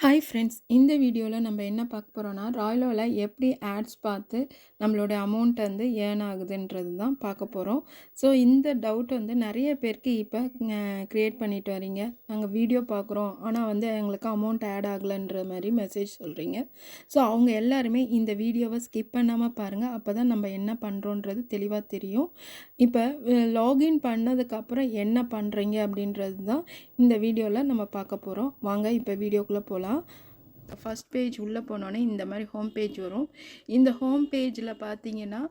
Hi friends, இந்த வீடியோவில் நம்ம என்ன பார்க்க போகிறோன்னா, ராய்லோவில் எப்படி ஆட்ஸ் பார்த்து நம்மளோட அமௌண்ட் வந்து ஏர்ன் ஆகுதுன்றது தான் பார்க்க போகிறோம். ஸோ இந்த டவுட் வந்து நிறைய பேருக்கு இப்போ க்ரியேட் பண்ணிட்டு வரீங்க. நாங்கள் வீடியோ பார்க்குறோம், ஆனால் வந்து எங்களுக்கு அமௌண்ட் ஆட் ஆகலைன்ற மாதிரி மெசேஜ் சொல்கிறீங்க. ஸோ அவங்க எல்லாருமே இந்த வீடியோவை ஸ்கிப் பண்ணாமல் பாருங்கள். அப்போ தான் நம்ம என்ன பண்ணுறோன்றது தெளிவாக தெரியும். இப்போ லாகின் பண்ணதுக்கப்புறம் என்ன பண்ணுறீங்க அப்படின்றது தான் இந்த வீடியோவில் நம்ம பார்க்க போகிறோம். வாங்க இப்போ வீடியோக்குள்ளே போகலாம். ஃபஸ்ட் பேஜ் உள்ளே போனோன்னே இந்த மாதிரி ஹோம் பேஜ் வரும். இந்த ஹோம் பேஜில் பார்த்தீங்கன்னா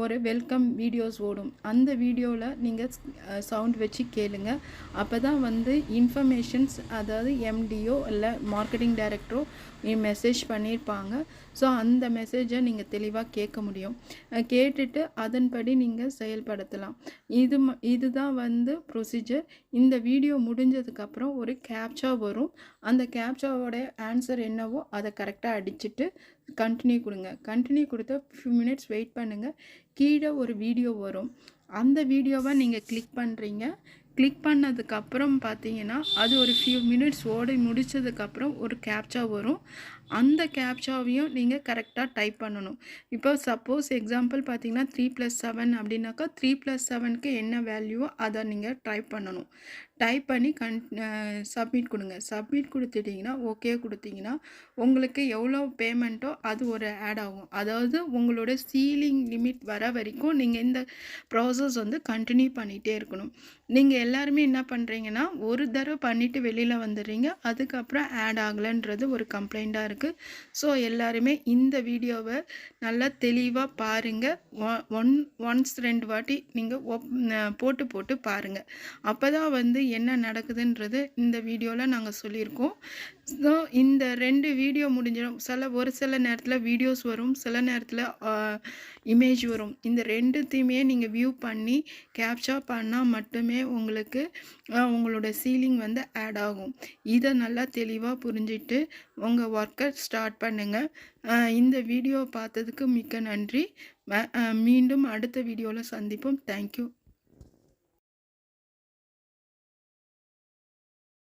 ஒரு வெல்கம் வீடியோஸ் ஓடும். அந்த வீடியோவில் நீங்கள் சவுண்ட் வச்சு கேளுங்க. அப்போ தான் வந்து இன்ஃபர்மேஷன்ஸ், அதாவது எம்டியோ இல்லை மார்க்கெட்டிங் டைரக்டரோ மெசேஜ் பண்ணியிருப்பாங்க. ஸோ அந்த மெசேஜை நீங்கள் தெளிவாக கேட்க முடியும். கேட்டுட்டு அதன்படி நீங்கள் செயல்படுத்தலாம். இதுதான் வந்து ப்ரொசீஜர். இந்த வீடியோ முடிஞ்சதுக்கப்புறம் ஒரு கேப்சா வரும். அந்த கேப்சாவோட ஆன்சர் என்னவோ அதை கரெக்டாக அடிச்சுட்டு கண்டினியூ கொடுங்க. கண்டினியூ கொடுத்த ஃபியூ மினிட்ஸ் வெயிட் பண்ணுங்கள். கீழே ஒரு வீடியோ வரும். அந்த வீடியோவை நீங்கள் கிளிக் பண்ணுறீங்க. கிளிக் பண்ணதுக்கப்புறம் பார்த்தீங்கன்னா அது ஒரு ஃபியூ மினிட்ஸ் ஓடி முடித்ததுக்கப்புறம் ஒரு கேப்சா வரும். அந்த கேப்சாவையும் நீங்கள் கரெக்டாக டைப் பண்ணணும். இப்போ சப்போஸ் எக்ஸாம்பிள் பார்த்தீங்கன்னா 3+7 அப்படின்னாக்கா 3+7க்கு என்ன வேல்யூவோ அதை நீங்கள் டைப் பண்ணணும். டைப் பண்ணி சப்மிட் கொடுங்க. சப்மிட் கொடுத்துட்டிங்கன்னா ஓகே கொடுத்தீங்கன்னா உங்களுக்கு எவ்வளோ பேமெண்ட்டோ அது ஒரு ஆட் ஆகும். அதாவது உங்களோட சீலிங் லிமிட் வர வரைக்கும் நீங்கள் இந்த ப்ராசஸ் வந்து கண்டினியூ பண்ணிகிட்டே இருக்கணும். நீங்கள் எல்லாருமே என்ன பண்ணுறீங்கன்னா ஒரு தடவை பண்ணிவிட்டு வெளியில் வந்துடுறீங்க. அதுக்கப்புறம் ஆட் ஆகலைன்றது ஒரு கம்ப்ளைண்ட்டாக இருக்குது. ஸோ எல்லாருமே இந்த வீடியோவை நல்லா தெளிவாக பாருங்கள். ஒன்ஸ் 2 வாட்டி நீங்கள் போட்டு பாருங்கள். அப்போ தான் வந்து என்ன நடக்குதுன்றது இந்த வீடியோவில் நாங்கள் சொல்லியிருக்கோம். ஸோ இந்த 2 வீடியோ முடிஞ்சிடும். ஒரு சில நேரத்தில் வீடியோஸ் வரும், சில நேரத்தில் இமேஜ் வரும். இந்த 2த்தையுமே நீங்கள் வியூ பண்ணி கேப்சா பண்ணால் மட்டுமே உங்களுக்கு உங்களோட சீலிங் வந்து ஆட் ஆகும். இதை நல்லா தெளிவாக புரிஞ்சுட்டு உங்கள் ஒர்க்கை ஸ்டார்ட் பண்ணுங்கள். இந்த வீடியோ பார்த்ததுக்கு மிக்க நன்றி. மீண்டும் அடுத்த வீடியோவில் சந்திப்போம். தேங்க்யூ.